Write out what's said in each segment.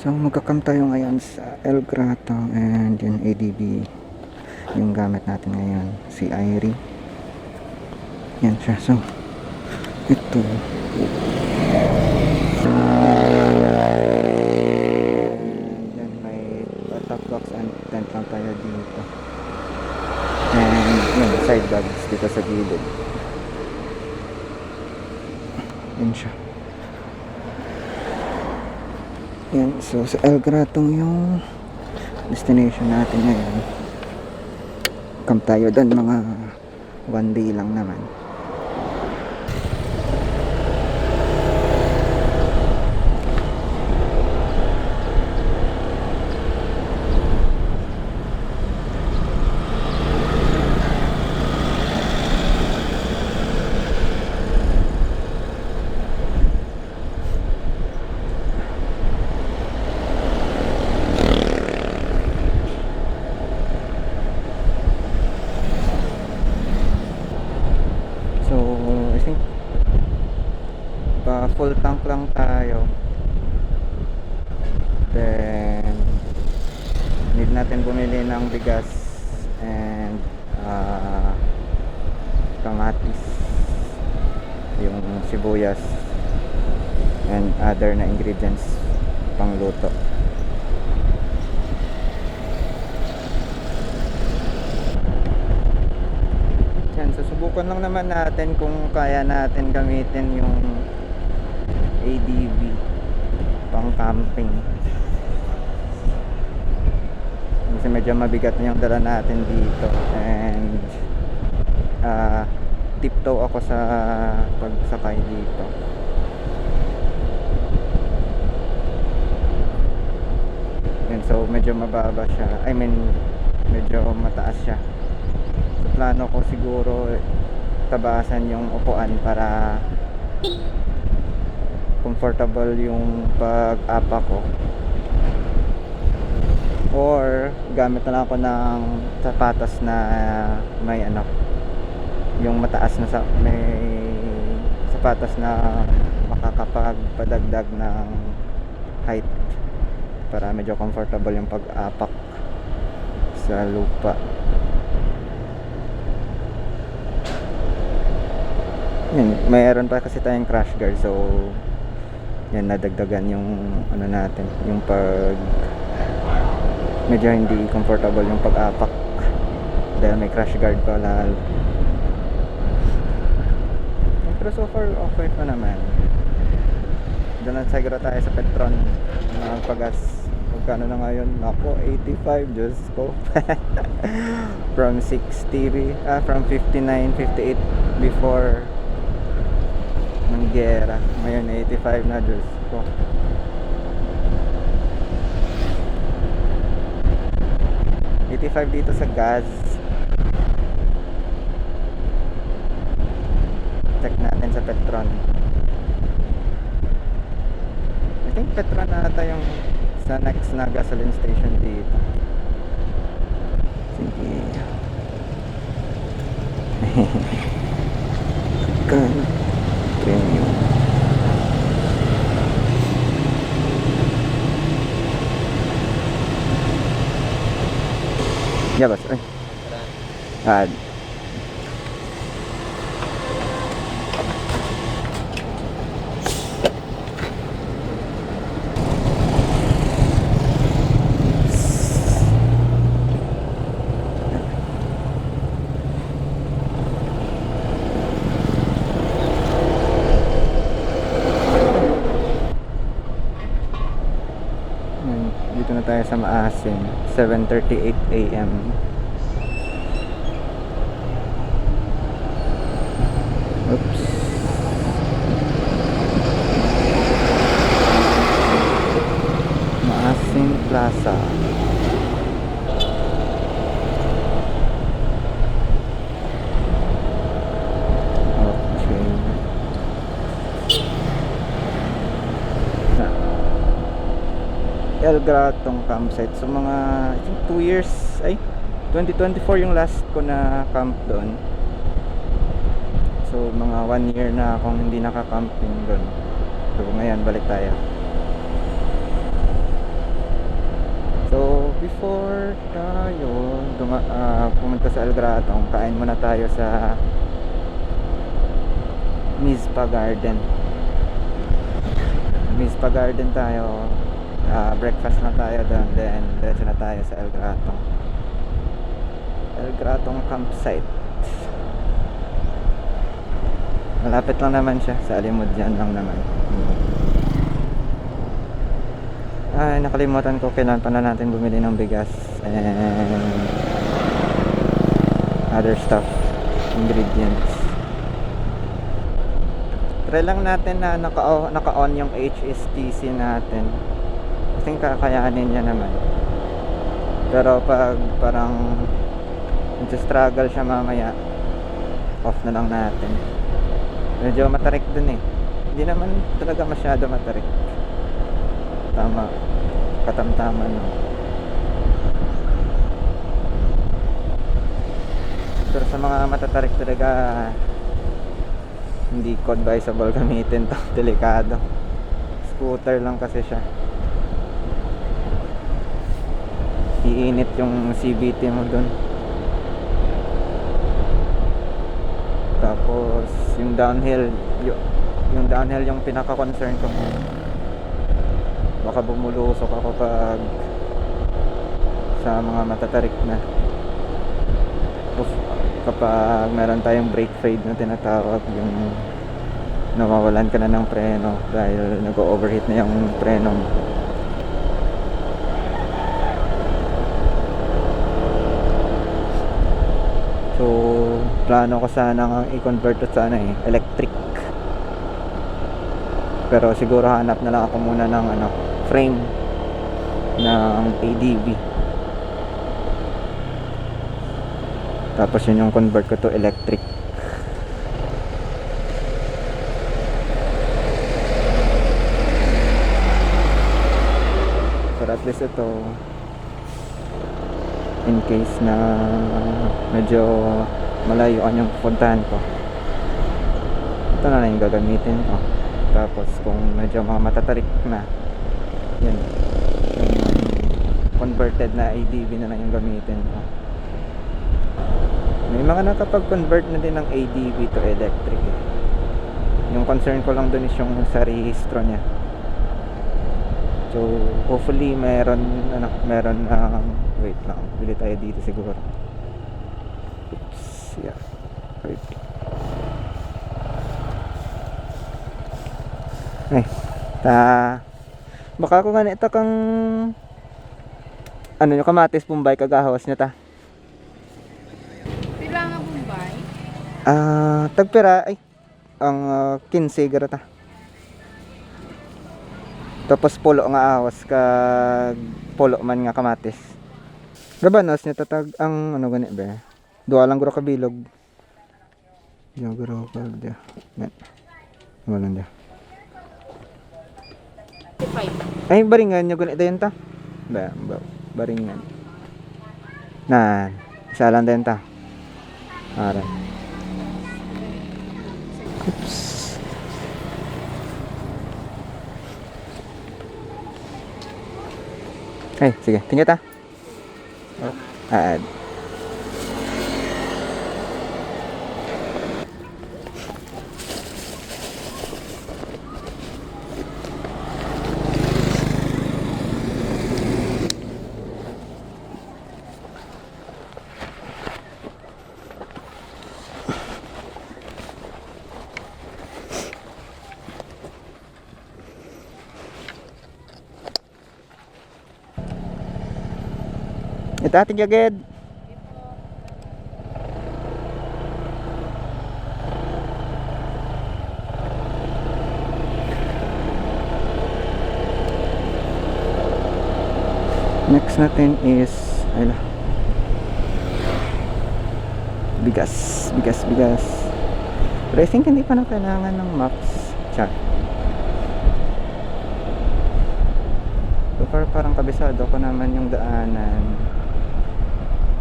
So magka-camp tayo ngayon sa El Grotto and yung ADB yung gamit natin ngayon, si Irie. Yan siya. So ito yan, may top box and tent lang tayo dito and yun, side bags dito sa gilid. Yan siya. Yan, so sa El Grotto yung destination natin ngayon. Camp tayo doon, mga 1 day lang naman. Full tank lang tayo, then need natin bumili ng bigas and kamatis, yung sibuyas and other na ingredients pang luto. Yan, susubukan lang naman natin kung kaya natin gamitin yung ADB pang camping kasi medyo mabigat na yung dala natin dito and tiptoe ako sa pagsakay dito. And so medyo mababa siya, I mean medyo mataas siya, so plano ko siguro tabasan yung upuan para comfortable yung pag-apa ko, or gamit na lang ako ng sapatos na may yung mataas na may sapatos na makakapagpadagdag ng height para medyo comfortable yung pag-apak sa lupa. Yan, mayroon pa kasi tayong crash guard, so yan, nadagdagan yung natin, yung pag medyo hindi comfortable yung pag-apak dahil may crash guard pa lalo. Pero so far okay pa naman. Doon siguro tayo sa Petron magpagas. Magkano na ngayon? Ako, 85, Diyos ko. From 60, from 59, 58 before ng gera, ngayon 85 na, Diyos ko. $85 dito sa gas. Check natin sa Petron. I think Petron na ata yung sa next na gasoline station dito. Sige. Premium. Ya bas, ay. Dito na tayo sa Maasin, 7:38 AM. Oops. Maasin Plaza. El Grotto campsite. So mga I think 2 years, 2024 yung last ko na camp doon. So mga 1 year na akong hindi naka-camping doon. So ngayon balik tayo. before tayo pumunta sa El Gratong, kain muna tayo sa Mizpa Garden. Mizpa Garden tayo. Breakfast na tayo doon, then diretso na tayo sa El Gratong. El Gratong campsite. Malapit lang naman siya, sa Alimod yan lang naman. Ay, nakalimutan ko, kailan pa na natin bumili ng bigas and other stuff, ingredients. Try lang natin na naka-on yung HSTC natin. I think kakayanin niya naman. Pero pag parang struggle siya mamaya, off na lang natin. Medyo matarik dun eh. Hindi naman talaga masyado matarik. Tama. Katamtaman no. Pero sa mga matatarik talaga, hindi ko advisable gamitin to. Delikado. Scooter lang kasi siya. Iinit yung CVT mo dun. Tapos yung downhill yung pinaka-concern ko. Baka bumulusok ako pag sa mga matatarik na. Kapag meron tayong brake fade na tinatawag, yung nawawalan ka na ng preno dahil nag-overheat na yung preno mo. So plano ko sana i-convert to sana electric. Pero siguro hanap na lang ako muna ng frame ng ADB. Tapos yun yung convert ko to electric. Pero at least ito, in case na medyo malayuan yung puntahan ko, ito na lang yung gagamitin ko. Tapos kung medyo mga matatarik na, yun, converted na ADB na lang yung gamitin ko. May mga nakapag-convert na din ng ADB to electric eh. Yung concern ko lang dun is yung sa rehistro niya. So hopefully meron wait lang, bili tayo dito siguro. Oops, yeah, wait. Baka ako nga ito kang yung kamatis Bombay kagahawas niya ta. Pila nga Bombay? Tagpira ay ang 15 gara ta. Tapos pulo nga awas kag pulo man nga kamatis. Gabanos niya tatag ang gani ba? Duwa lang guro ka bilog. Yo guro ka dia. Net. Wala dia. 55. Ay baringan nyo ganito yun ta. Baringan. Na, isa lang din ta. Ara. Oops. Ay, sige, tingin ta. Add. Ito ating agad. Next natin is bigas. Pero I think hindi pa na kailangan ng maps. Char. So far parang kabisado ko naman yung daanan.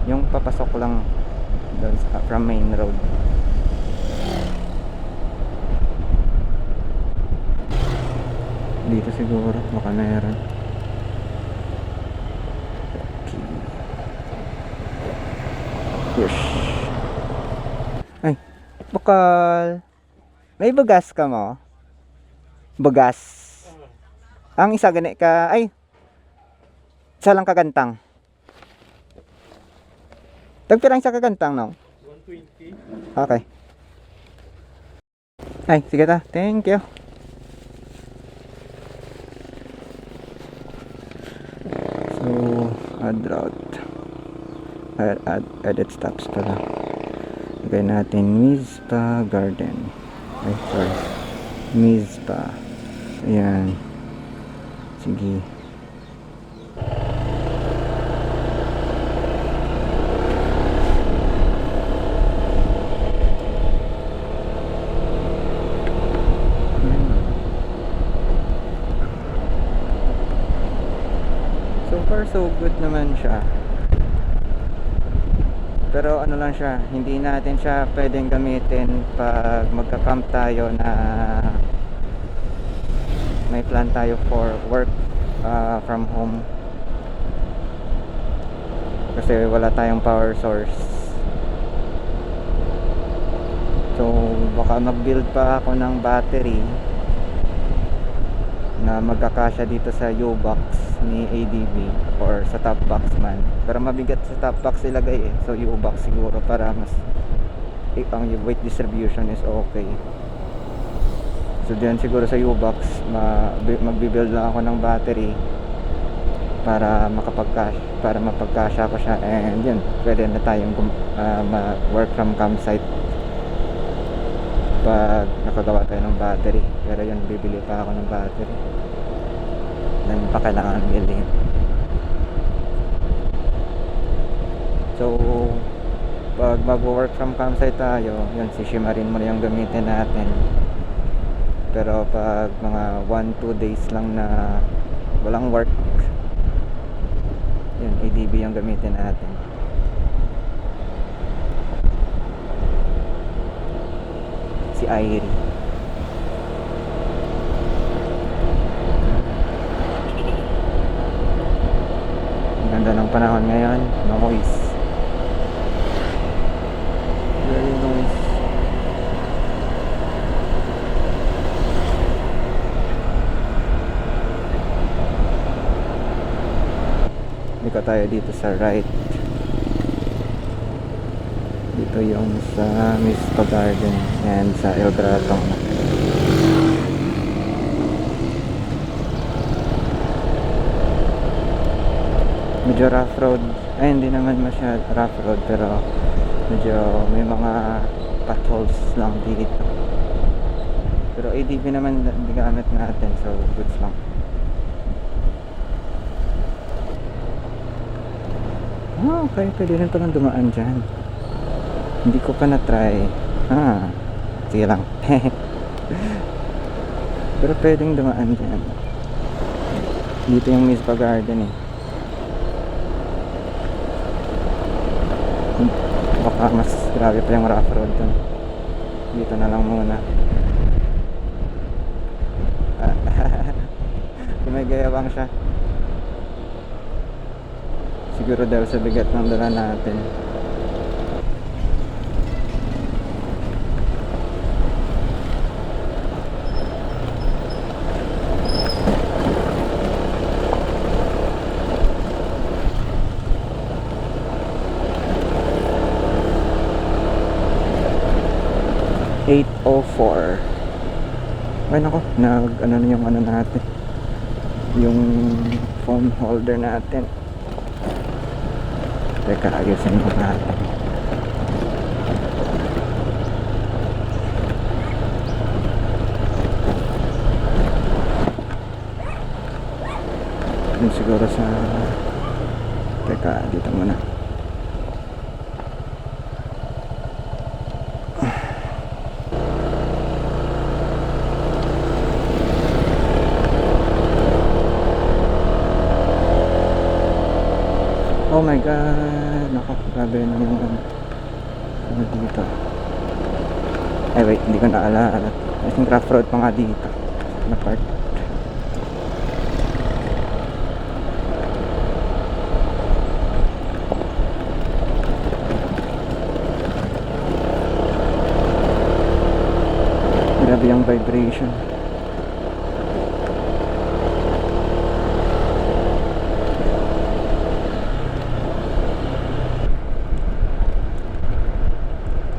Yung papasok lang doon from main road. Dito siguro baka meron. Yes. Ay, bakal. May bagas ka mo? Bagas. Ang isa gani ka, ay, isa lang kagantang. Tagpirang isa kagantang, no? 120. Okay. Ay, sige ta. Thank you. So, add route. Add edit stops pala. Lagay natin Mizpa Garden. Ay, sorry. Mizpa. Ayan. Sige. So far so good naman siya. Pero ano lang siya, hindi natin siya pwedeng gamitin pag magka-camp tayo na may plan tayo for work from home. Kasi wala tayong power source. So baka mag-build pa ako ng battery na magkakasya dito sa U-box ni ADB or sa top box man, pero mabigat sa top box ilagay eh, so U-box siguro para mas ang weight distribution is okay. So diyan siguro sa U-box magbi-build lang ako ng battery para mapagkasya ko siya, and yun, pwede na tayong work from campsite pag nakagawa tayo ng battery. Pero yun, bibili pa ako ng battery, then pa kailangan bilhin. So pag mag-work from campsite tayo, yun, si Shimarin mo na yung gamitin natin. Pero pag mga 1-2 days lang na walang work, yun, ADB yung gamitin natin. Si Irie. Ang ganda ng panahon ngayon, noise. Very noise. Dito tayo dito sa right. Dito yung sa Mizpa Garden and sa El Gratong. Medyo rough road. Ay, hindi naman masyad rough road, pero medyo may mga potholes lang dito. Pero ADB naman gamit natin, so goods lang. Okay, pwede rin palang dumaan dyan. Hindi ko pa na-try. Sige lang. Pero pwedeng dumaan dyan. Dito yung Mizpa Garden eh. Baka mas grabe pa yung rough road dun. Dito na lang muna. Gumagayabang siya. Siguro dahil sa bigat ng dala natin. (8:04) Ay nako, ano na yung ano natin, yung phone holder natin. Teka, ayusin mo natin. Yun siguro sa... Teka, dito muna. Oh my god, naku, grabe na yung ano dito. Ay wait, hindi ko naalala. I think rough road pa nga dito na part. vibration.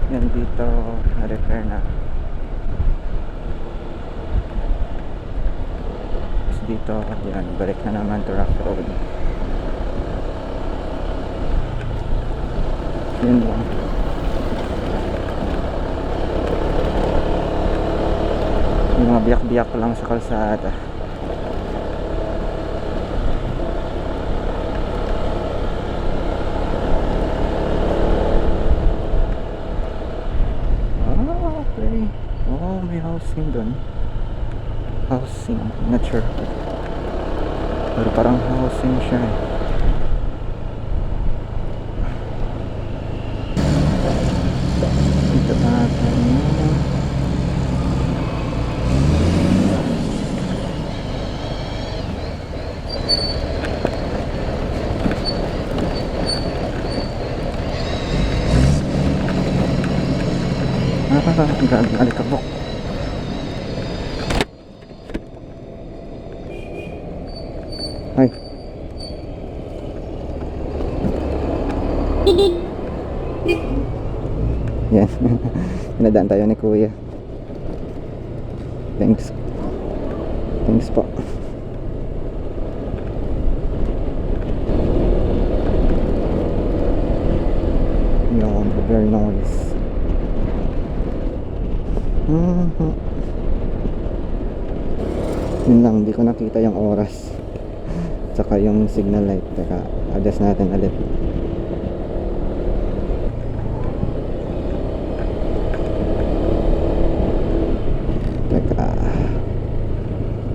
Yan dito na-repair na. Tapos dito, yan, balik na naman to rough road. Yun lang. Yung mga biyak-biyak lang sa kalsada. Okay. Oh, may housing dun. Housing, not sure. Pero parang housing siya eh. Dito natin. Ang gagawin alikabok. Ay. Yan. Pinadaan tayo ni Kuya. Thanks. Thanks po. Yan, very nice. Yun lang, hindi ko nakita yung oras tsaka yung signal light. Teka, adjust natin ulit. Teka,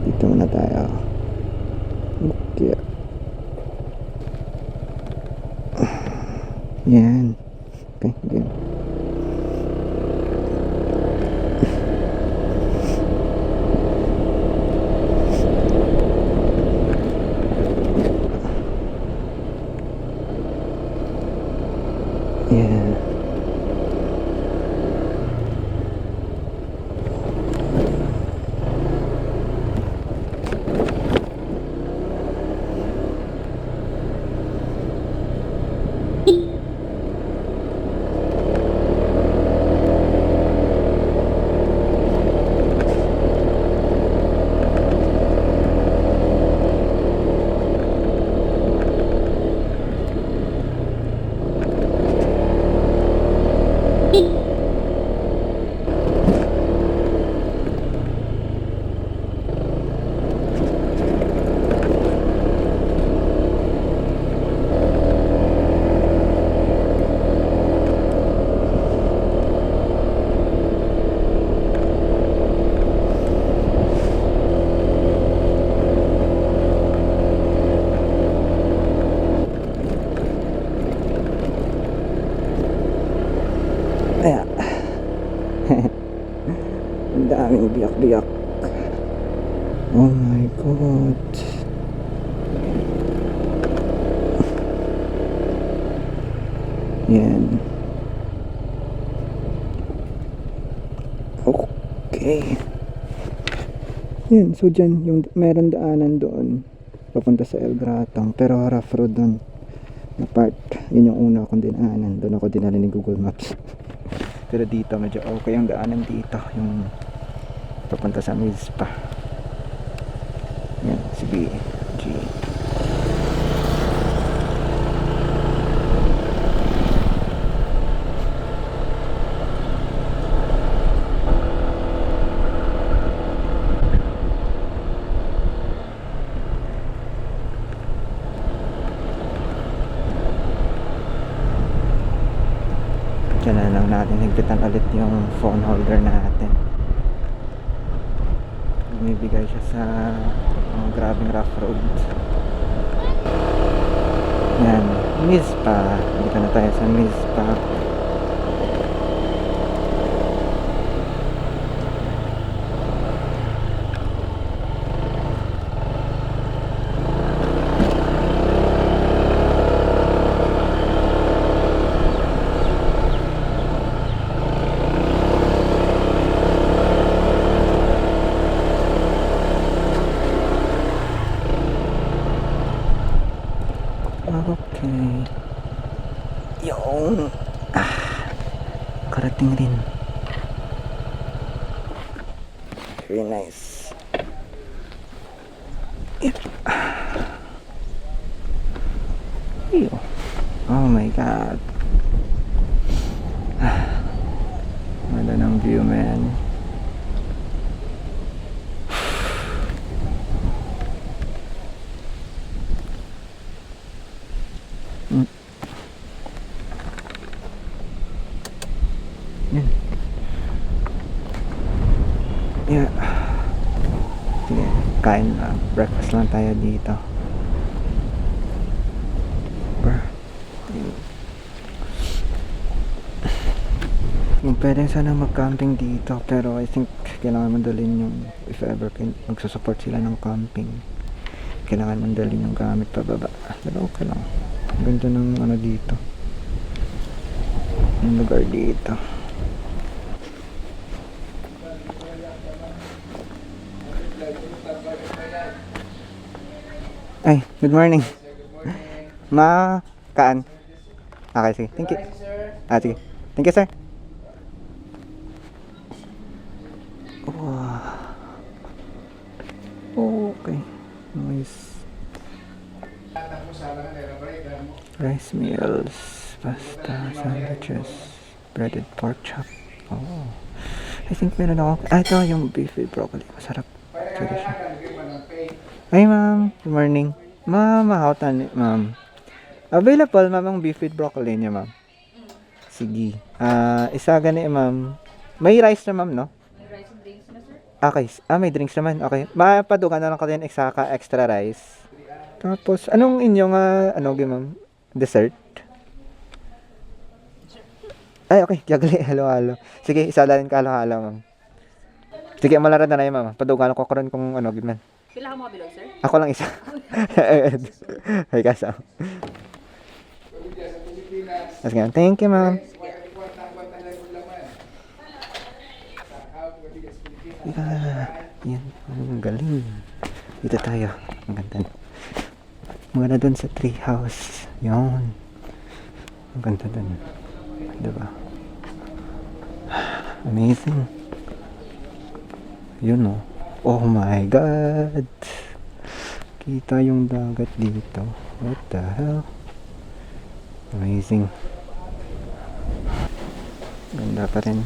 dito muna tayo. Okay. Yan. Okay, game. Yeah. Ayan. Ang daming biyak-biyak. Oh my God. Yan. Okay. Yan, so dyan yung meron daanan doon papunta sa El Gratang, pero rough road doon na part. Yun yung una akong dinaanan. Doon ako dinala ni Google Maps. Pero dito medyo okay yung daanan dito, yung papunta sa Mizpa. Yan, sige G. Diyan na lang natin higpitan ulit yung phone holder natin. Bumibigay siya sa grabing rough road. Yan, Mizpa. Dito na tayo sa Mizpa. Okay. Yung karating rin. Very nice. Yep. Ew. Oh my god. Wala ng view, man. Yan. Yeah. Sige, kain na. Breakfast lang tayo dito. Yung pwede sana mag-camping dito, pero I think kailangan mandalin yung, if ever magsusupport sila ng camping, kailangan mandalin yung gamit pababa. Pero okay lang. Ang ganda ng ano dito, yung lugar dito. Ay, good morning. Kaan? Okay, sige. Thank you. Sige. Thank you, sir. Wow. Okay. Nice. Rice meals, pasta, sandwiches, breaded pork chop. Oh. I think meron ako. Ito yung beef with broccoli. Masarap. Actually siya. Ay, ma'am. Good morning. Ma'am, mahautan. Ma'am. Available, ma'am, ang beef with broccoli niya, ma'am. Sige. Isa gani, ma'am. May rice na, ma'am, no? May rice and drinks na, sir? Okay. May drinks naman. Okay. Mapadugan na lang ko din extra rice. Tapos, anong inyong, ma'am? Dessert? Ay, okay. Jagali. Halo-halo. Sige, isa lang ka halo-halo, ma'am. Sige, malaran na yun, ma'am. Padugan ko karon kung gimman. Pila ka mga bilog, sir? Ako lang isa. Ay, kasama. Thank you, ma'am. Yan. Ang galing. Dito tayo. Ang ganda. Maganda dun sa tree house. Yan. Ang ganda dun. Diba? Amazing. Yun, oh. Oh my God. Kita yung dagat dito. What the hell? Amazing. Ganda pa rin.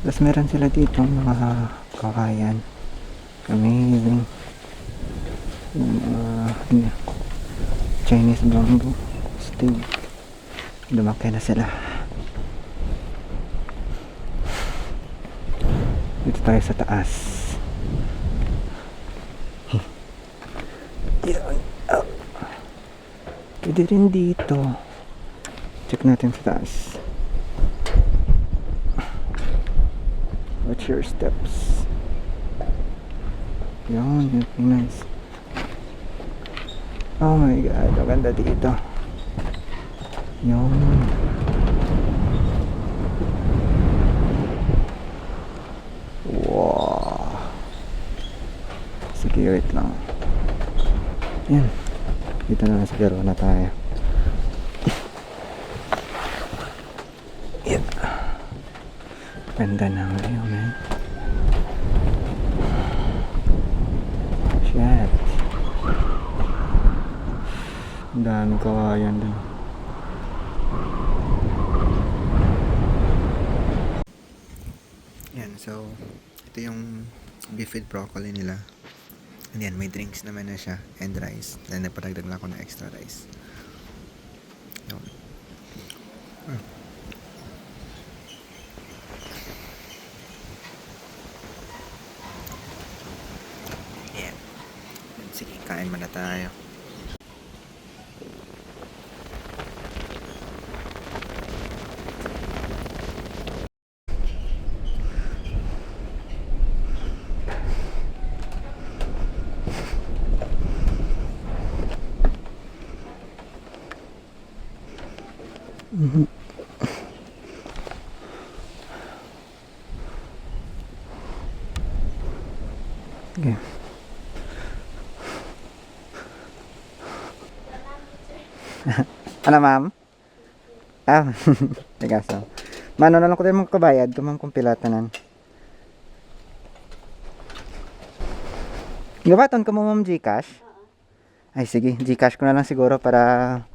Tapos meron sila dito mga kawayan. Amazing. Yung Chinese bamboo stick. Lumaki na sila. Dito tayo sa taas. Yan. Oh. Pwede rin dito. Check natin sa taas. Watch your steps. Yan, nice. Oh my God, ang ganda dito. Yan. Wow. Sige, wait lang. Yan. Dito na siguro na tayo. Yan. Ganda ng view, man. Shit. Ang dami kawayan doon. Yan, so ito yung beef with broccoli nila. And yan, may drinks naman na siya and rice. Then napadagdag lang ako ng extra rice. Yun. Yan. Sige, kain muna tayo. Okay. Ano, ma'am? Ah, tigaso. Mano na lang ko tayo mga kabayad, kumang kumpilatanan. Gabaton ka mo, ma'am, Gcash? Ay, sige, Gcash ko na lang siguro para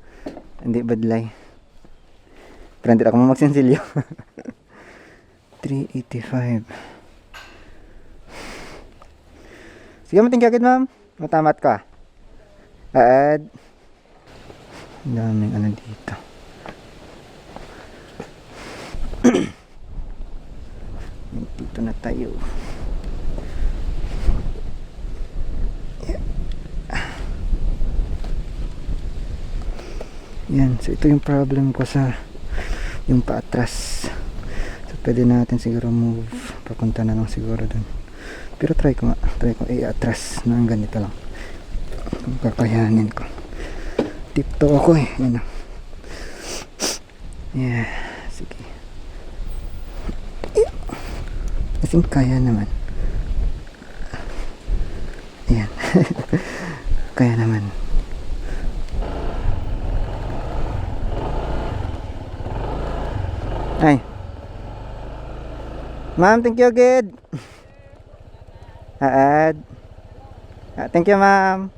hindi badlay. Pero hindi ako magsinsilyo. 385. Sige, mating agad, ma'am. Matamat ka. Add. Ang daming ano dito. Dito na tayo. Yan, so ito yung problem ko sa yung paatras. So pwede natin siguro move papunta na lang siguro dun. Pero try ko i-atras na ganito lang kung kakayanin ko. Tipto ako eh, yan o. Yeah, sige. I think kaya naman. Ayan. Kaya naman. Ay. Ma'am, thank you agad. Aad. Thank you, ma'am.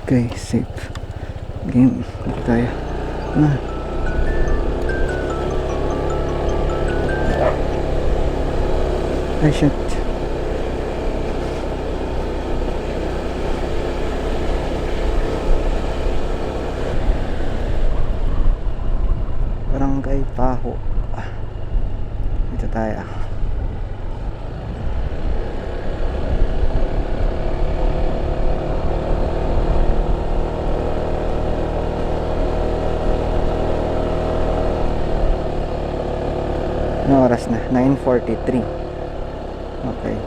Okay, safe. Game. Dito tayo. Ay, shit. Barangay Paho. Dito tayo. Ano oras na? 9:43. Okay.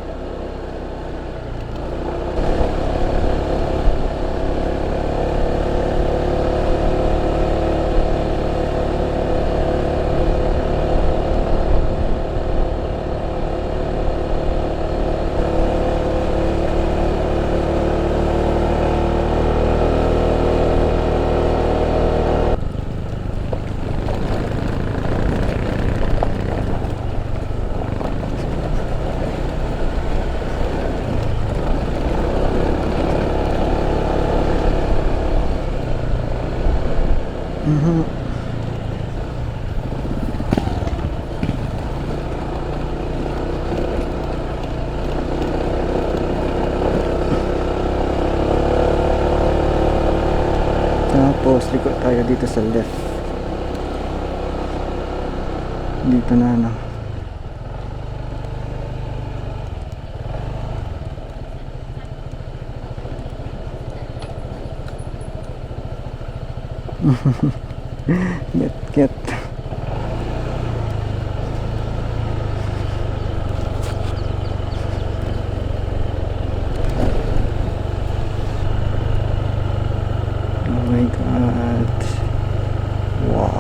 Tapos liko tayo dito sa left. Dito na ano. Get. Oh my god. Wow.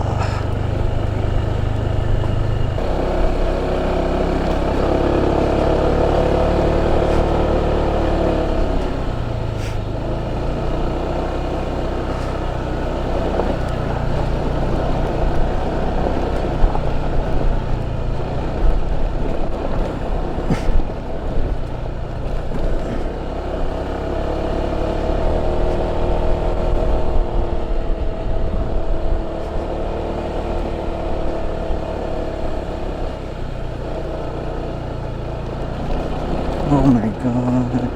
Oh my god.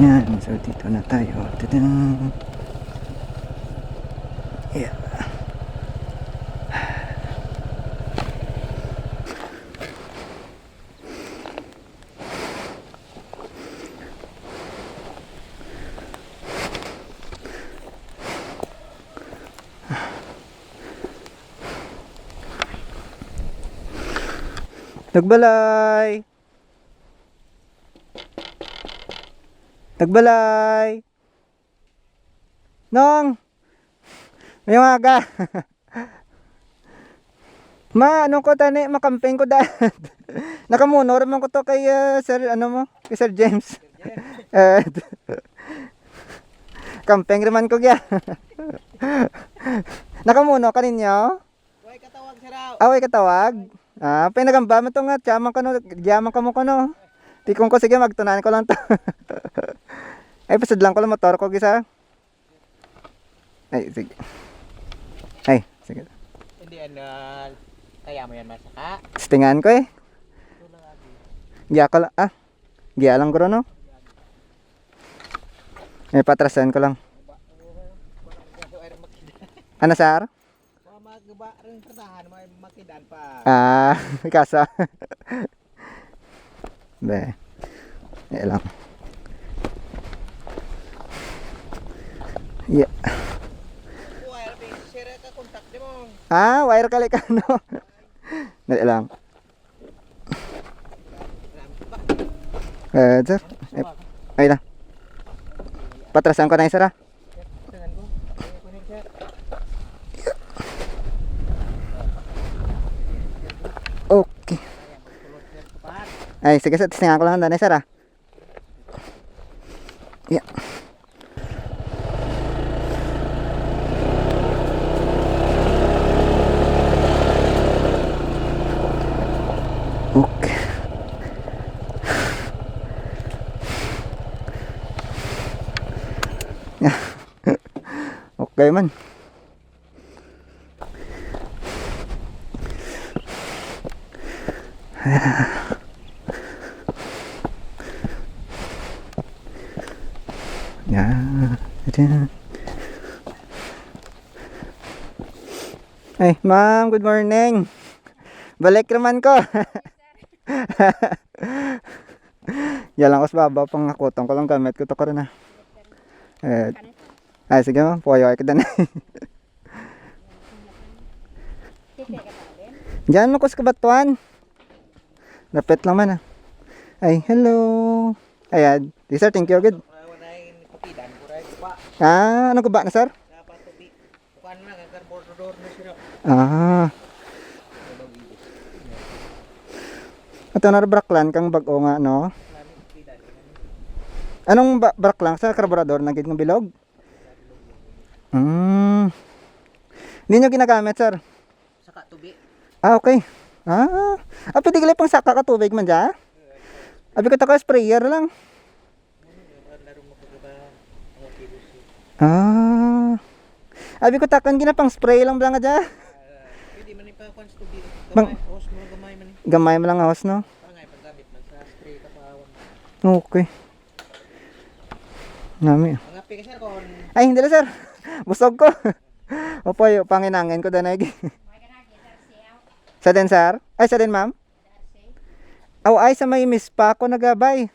Yan, so dito na tayo. Tadang! Yeah. Nagbalay. Nagbalay. Nong. Ngayong aga. Ma, ano ko tani, makamping ko dad. Nakamunor man ko to kay Sir, ano mo? Kay Sir James. Kamping naman ko kaya. Nakamuno ka ninyo? Way katawag sa raw. Away katawag? Ah, pinagamba mo to nga, tiyaman ka no, diyaman ka mo ko no. Tikong ko, sige, magtunan ko lang to. Ay, pasad lang ko lang motor ko, gisa. Ay, sige. Ay, sige. Hindi kaya mo yan masaka. Stingan ko eh. Giya ko lang, giya lang ko no. Ay, patrasan ko lang. Ano, sir? Magba rin pertahan may makidan pa. Kasa. Be. Yan lang. Yeah. Wire pin share ka kontak di mo. Wire kali ka no. Yan lang. Sir. Ay lang. Patrasan ko na yung sir. Dengan ko. Kunin sir. Okay. Ay, sige sir. Tingnan ko lang na sir. Yeah. Okay. Okay man. Ay, ma'am, good morning. Balik naman ko. Yan lang ko sa baba pang nakutong ko lang gamit ko to ko rin ay, sige ma'am, puwayo ay ka na. Diyan mo ko sa kabatuan. Lapit lang man Ay, hello. Ayan, sir, thank you, good. Wala yung kapidan ko rin pa. Ano ko ba na sir? Dapat tubi. Kuan na karbordor na sila. Ito na braklan kang bago nga, no? Anong braklan sa karburador na ng bilog? Hindi nyo ginagamit, sir? Saka tubi. Okay. Pwede gali pang saka ka tubig man dyan? Abi ko taka sprayer lang. Laro mo kagaba ang kibus. Abi ko takan gina pang spray lang nga dyan. Pwede man ipa kuan sa tubi. Bang- Gamay, hose mo gamay man. Gamay mo lang ahos, no? Pangay paggamit man sa spray ka pa awan. Okay. Nami. Ang api ka sir kon Ay, hindi na, sir. Busog ko. Opo, panginangin ko danay. Sa din, sir? Ay, sa din, ma'am? Ay, sa may miss pa ako nagabay.